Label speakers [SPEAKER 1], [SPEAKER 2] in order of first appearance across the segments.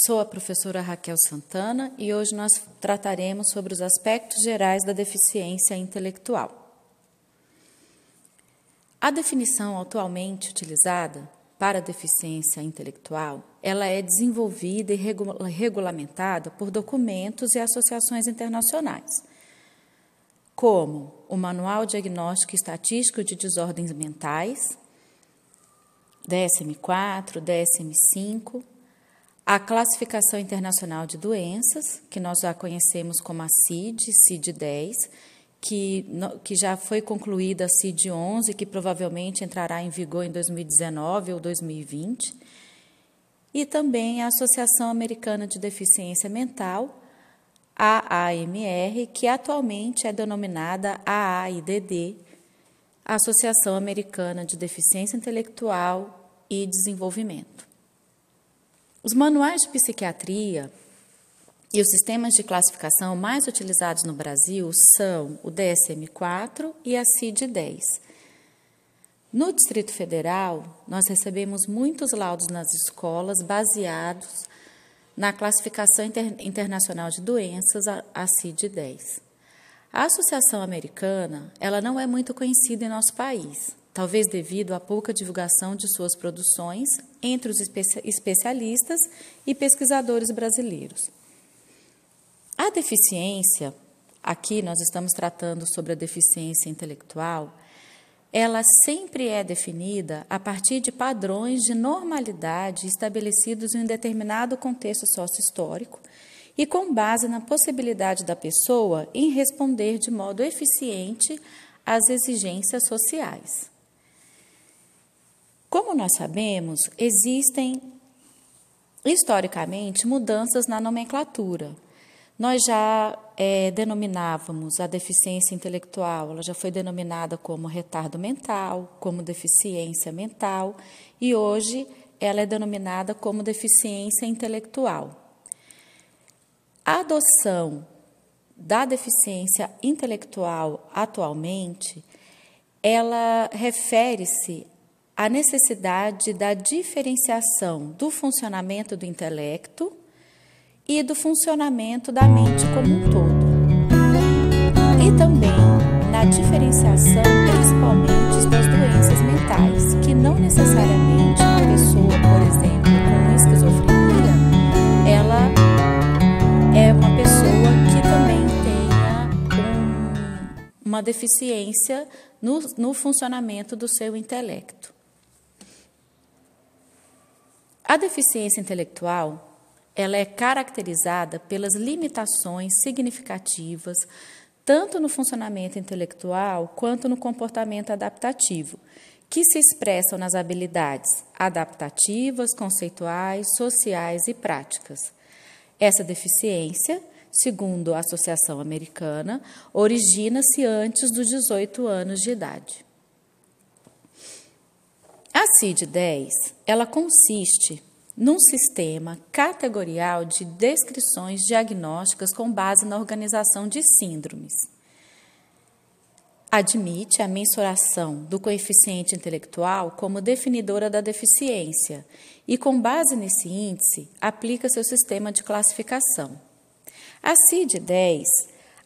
[SPEAKER 1] Sou a professora Raquel Santana e hoje nós trataremos sobre os aspectos gerais da deficiência intelectual. A definição atualmente utilizada para a deficiência intelectual, ela é desenvolvida e regulamentada por documentos e associações internacionais, como o Manual Diagnóstico e Estatístico de Desordens Mentais, DSM-4, DSM-5, a Classificação Internacional de Doenças, que nós já conhecemos como a CID, CID-10, que já foi concluída a CID-11, que provavelmente entrará em vigor em 2019 ou 2020, e também a Associação Americana de Deficiência Mental, a AAMR, que atualmente é denominada AAIDD, Associação Americana de Deficiência Intelectual e Desenvolvimento. Os manuais de psiquiatria e os sistemas de classificação mais utilizados no Brasil são o DSM-4 e a CID-10. No Distrito Federal, nós recebemos muitos laudos nas escolas baseados na Classificação Internacional de Doenças, a CID-10. A Associação Americana, ela não é muito conhecida em nosso país, talvez devido à pouca divulgação de suas produções entre os especialistas e pesquisadores brasileiros. A deficiência, aqui nós estamos tratando sobre a deficiência intelectual, ela sempre é definida a partir de padrões de normalidade estabelecidos em um determinado contexto sócio-histórico e com base na possibilidade da pessoa em responder de modo eficiente às exigências sociais. Como nós sabemos, existem, historicamente, mudanças na nomenclatura. Nós já denominávamos a deficiência intelectual, ela já foi denominada como retardo mental, como deficiência mental, e hoje ela é denominada como deficiência intelectual. A adoção da deficiência intelectual atualmente, ela refere-se à necessidade da diferenciação do funcionamento do intelecto e do funcionamento da mente como um todo. E também na diferenciação, principalmente, das doenças mentais, que não necessariamente uma pessoa, por exemplo, com esquizofrenia, ela é uma pessoa que também tenha uma deficiência no funcionamento do seu intelecto. A deficiência intelectual, ela é caracterizada pelas limitações significativas, tanto no funcionamento intelectual quanto no comportamento adaptativo, que se expressam nas habilidades adaptativas, conceituais, sociais e práticas. Essa deficiência, segundo a Associação Americana, origina-se antes dos 18 anos de idade. A CID-10, ela consiste num sistema categorial de descrições diagnósticas com base na organização de síndromes. Admite a mensuração do coeficiente intelectual como definidora da deficiência e, com base nesse índice, aplica seu sistema de classificação. A CID-10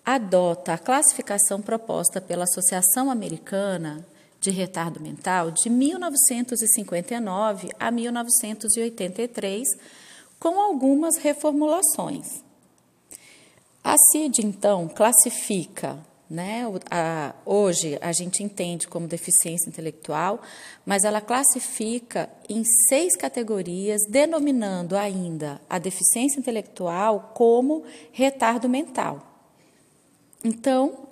[SPEAKER 1] adota a classificação proposta pela Associação Americana de Retardo Mental de 1959 a 1983, com algumas reformulações. A CID, então, classifica, hoje a gente entende como deficiência intelectual, mas ela classifica em 6 categorias, denominando ainda a deficiência intelectual como retardo mental. Então,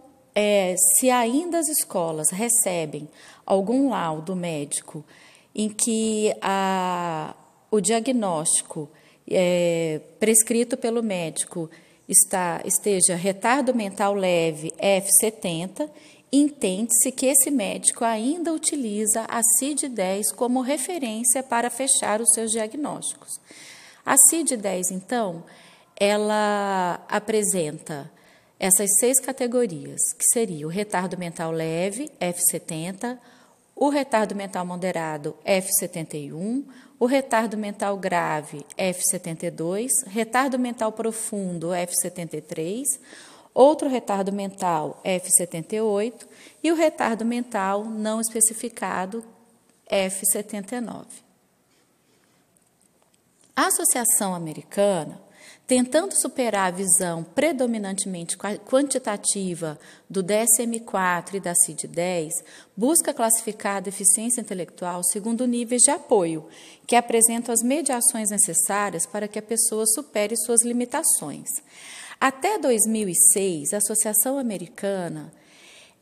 [SPEAKER 1] se ainda as escolas recebem algum laudo médico em que o diagnóstico prescrito pelo médico esteja retardo mental leve F70, entende-se que esse médico ainda utiliza a CID-10 como referência para fechar os seus diagnósticos. A CID-10, então, ela apresenta essas 6 categorias, que seria o retardo mental leve, F70, o retardo mental moderado F71, o retardo mental grave F72, retardo mental profundo F73, outro retardo mental F78 e o retardo mental não especificado F79. A Associação Americana, tentando superar a visão predominantemente quantitativa do DSM-4 e da CID-10, busca classificar a deficiência intelectual segundo níveis de apoio, que apresentam as mediações necessárias para que a pessoa supere suas limitações. Até 2006, a Associação Americana,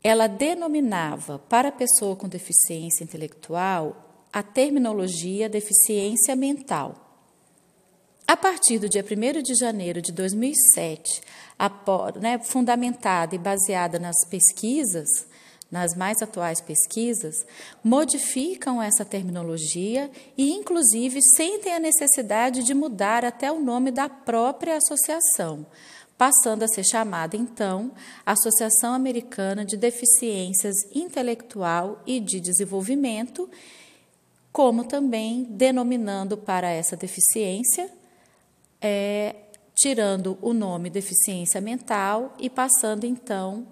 [SPEAKER 1] ela denominava para a pessoa com deficiência intelectual a terminologia deficiência mental. A partir do dia 1º de janeiro de 2007, fundamentada e baseada nas pesquisas, nas mais atuais pesquisas, modificam essa terminologia e, inclusive, sentem a necessidade de mudar até o nome da própria associação, passando a ser chamada, então, Associação Americana de Deficiências Intelectual e de Desenvolvimento, como também denominando para essa deficiência, tirando o nome deficiência mental e passando, então,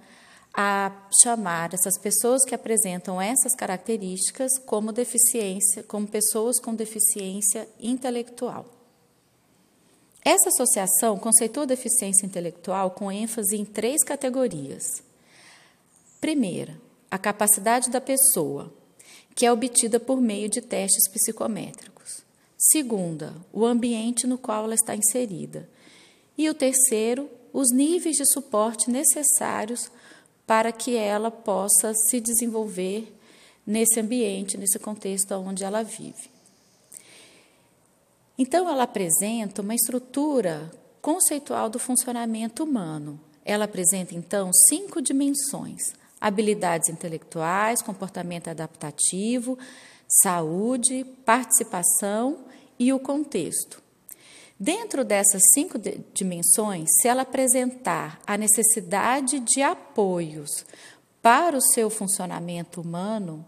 [SPEAKER 1] a chamar essas pessoas que apresentam essas características como deficiência, como pessoas com deficiência intelectual. Essa associação conceitua a deficiência intelectual com ênfase em 3 categorias. Primeira, a capacidade da pessoa, que é obtida por meio de testes psicométricos. Segunda, o ambiente no qual ela está inserida. E o terceiro, os níveis de suporte necessários para que ela possa se desenvolver nesse ambiente, nesse contexto onde ela vive. Então, ela apresenta uma estrutura conceitual do funcionamento humano. Ela apresenta, então, 5 dimensões: habilidades intelectuais, comportamento adaptativo, saúde, participação e o contexto. Dentro dessas 5 dimensões, se ela apresentar a necessidade de apoios para o seu funcionamento humano,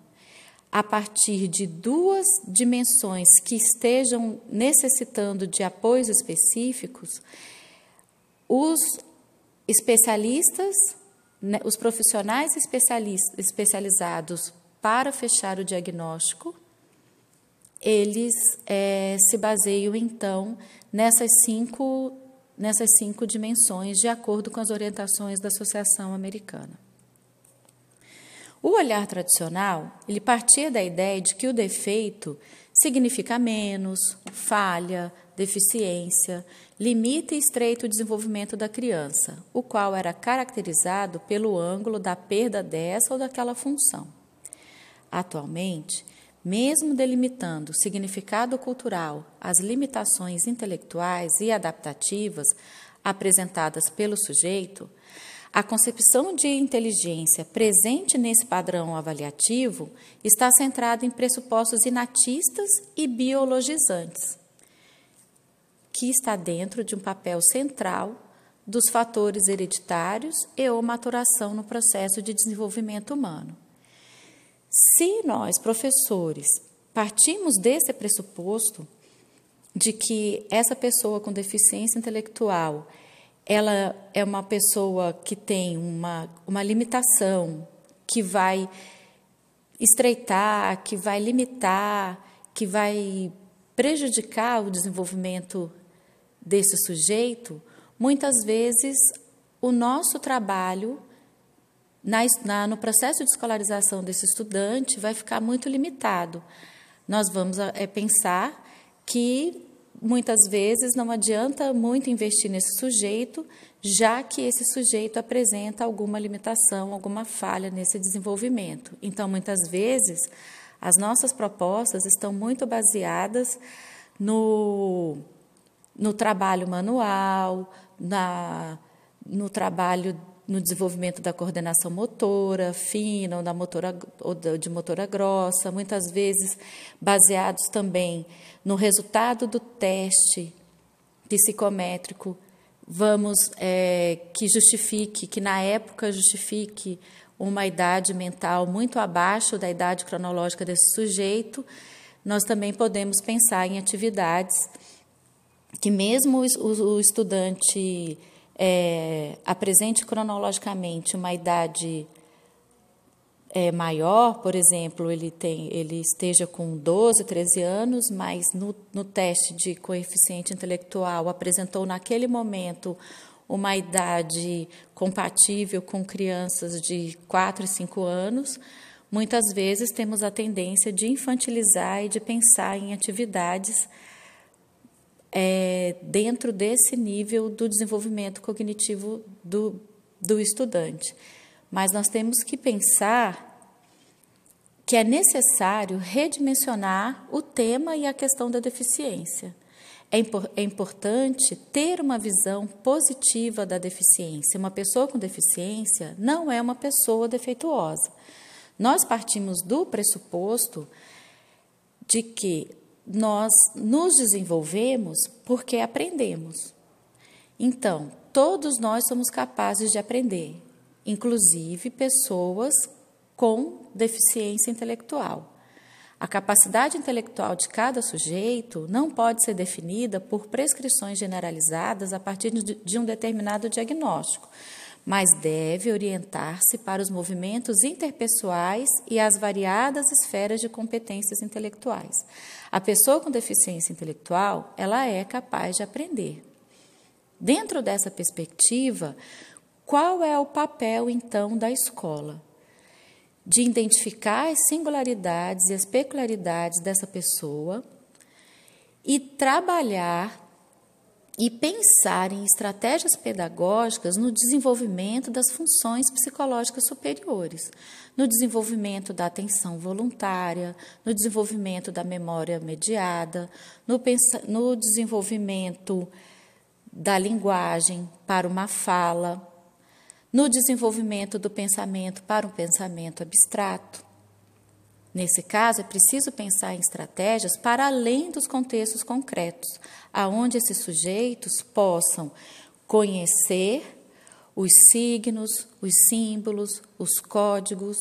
[SPEAKER 1] a partir de 2 dimensões que estejam necessitando de apoios específicos, os especialistas, os profissionais especializados para fechar o diagnóstico, eles se baseiam, então, nessas cinco dimensões, de acordo com as orientações da Associação Americana. O olhar tradicional, ele partia da ideia de que o defeito significa menos, falha, deficiência, limita e estreita o desenvolvimento da criança, o qual era caracterizado pelo ângulo da perda dessa ou daquela função. Atualmente, mesmo delimitando o significado cultural às limitações intelectuais e adaptativas apresentadas pelo sujeito, a concepção de inteligência presente nesse padrão avaliativo está centrada em pressupostos inatistas e biologizantes, que está dentro de um papel central dos fatores hereditários e ou maturação no processo de desenvolvimento humano. Se nós, professores, partimos desse pressuposto de que essa pessoa com deficiência intelectual, ela é uma pessoa que tem uma limitação, que vai estreitar, que vai limitar, que vai prejudicar o desenvolvimento desse sujeito, muitas vezes o nosso trabalho no processo de escolarização desse estudante vai ficar muito limitado. Nós vamos pensar que muitas vezes não adianta muito investir nesse sujeito, já que esse sujeito apresenta alguma limitação, alguma falha nesse desenvolvimento. Então, muitas vezes, as nossas propostas estão muito baseadas no trabalho manual, no trabalho no desenvolvimento da coordenação motora fina ou de motora grossa, muitas vezes baseados também no resultado do teste psicométrico, que na época justifique uma idade mental muito abaixo da idade cronológica desse sujeito, nós também podemos pensar em atividades que mesmo o estudante apresente cronologicamente uma idade maior, por exemplo, ele esteja com 12, 13 anos, mas no teste de coeficiente intelectual apresentou naquele momento uma idade compatível com crianças de 4 e 5 anos, muitas vezes temos a tendência de infantilizar e de pensar em atividades dentro desse nível do desenvolvimento cognitivo do estudante. Mas nós temos que pensar que é necessário redimensionar o tema e a questão da deficiência. É importante ter uma visão positiva da deficiência. Uma pessoa com deficiência não é uma pessoa defeituosa. Nós partimos do pressuposto de que nós nos desenvolvemos porque aprendemos. Então, todos nós somos capazes de aprender, inclusive pessoas com deficiência intelectual. A capacidade intelectual de cada sujeito não pode ser definida por prescrições generalizadas a partir de um determinado diagnóstico, mas deve orientar-se para os movimentos interpessoais e as variadas esferas de competências intelectuais. A pessoa com deficiência intelectual, ela é capaz de aprender. Dentro dessa perspectiva, qual é o papel, então, da escola? De identificar as singularidades e as peculiaridades dessa pessoa e trabalhar e pensar em estratégias pedagógicas no desenvolvimento das funções psicológicas superiores, no desenvolvimento da atenção voluntária, no desenvolvimento da memória mediada, no desenvolvimento da linguagem para uma fala, no desenvolvimento do pensamento para um pensamento abstrato. Nesse caso, é preciso pensar em estratégias para além dos contextos concretos, aonde esses sujeitos possam conhecer os signos, os símbolos, os códigos,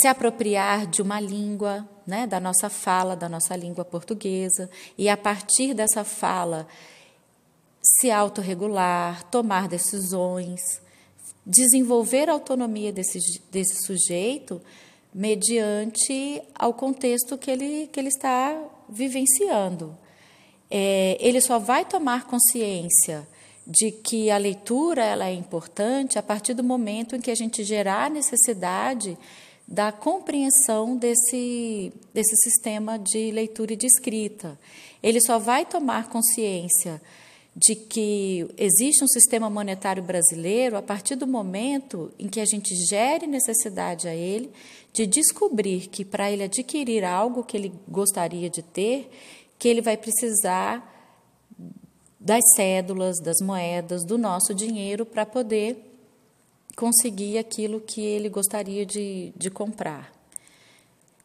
[SPEAKER 1] se apropriar de uma língua, né, da nossa fala, da nossa língua portuguesa, e a partir dessa fala se autorregular, tomar decisões, desenvolver a autonomia desse sujeito mediante ao contexto que ele está vivenciando. Ele só vai tomar consciência de que a leitura ela é importante a partir do momento em que a gente gerar a necessidade da compreensão desse sistema de leitura e de escrita. Ele só vai tomar consciência de que existe um sistema monetário brasileiro a partir do momento em que a gente gere necessidade a ele de descobrir que, para ele adquirir algo que ele gostaria de ter, que ele vai precisar das cédulas, das moedas, do nosso dinheiro para poder conseguir aquilo que ele gostaria de comprar.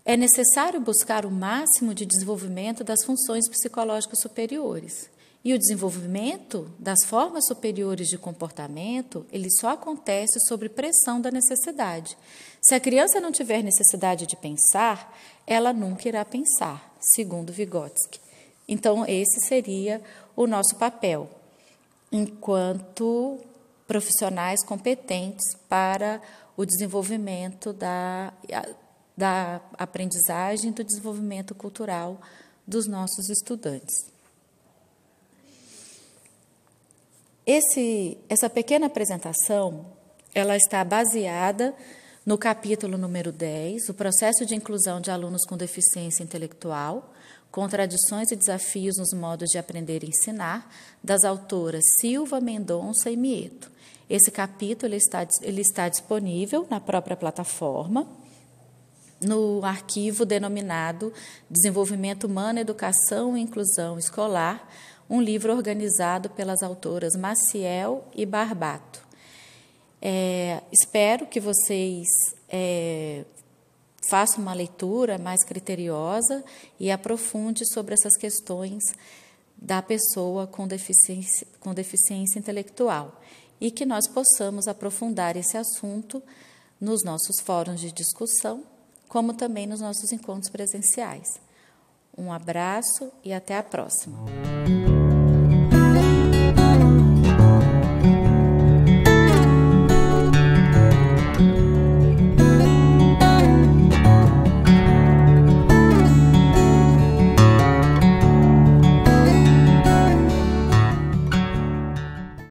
[SPEAKER 1] É necessário buscar o máximo de desenvolvimento das funções psicológicas superiores. E o desenvolvimento das formas superiores de comportamento, ele só acontece sob pressão da necessidade. Se a criança não tiver necessidade de pensar, ela nunca irá pensar, segundo Vygotsky. Então, esse seria o nosso papel, enquanto profissionais competentes para o desenvolvimento da aprendizagem e do desenvolvimento cultural dos nossos estudantes. Essa pequena apresentação, ela está baseada no capítulo número 10, o processo de inclusão de alunos com deficiência intelectual, contradições e desafios nos modos de aprender e ensinar, das autoras Silva, Mendonça e Mieto. Esse capítulo ele está disponível na própria plataforma, no arquivo denominado Desenvolvimento Humano, Educação e Inclusão Escolar, um livro organizado pelas autoras Maciel e Barbato. Espero que vocês façam uma leitura mais criteriosa e aprofunde sobre essas questões da pessoa com deficiência intelectual e que nós possamos aprofundar esse assunto nos nossos fóruns de discussão, como também nos nossos encontros presenciais. Um abraço e até a próxima.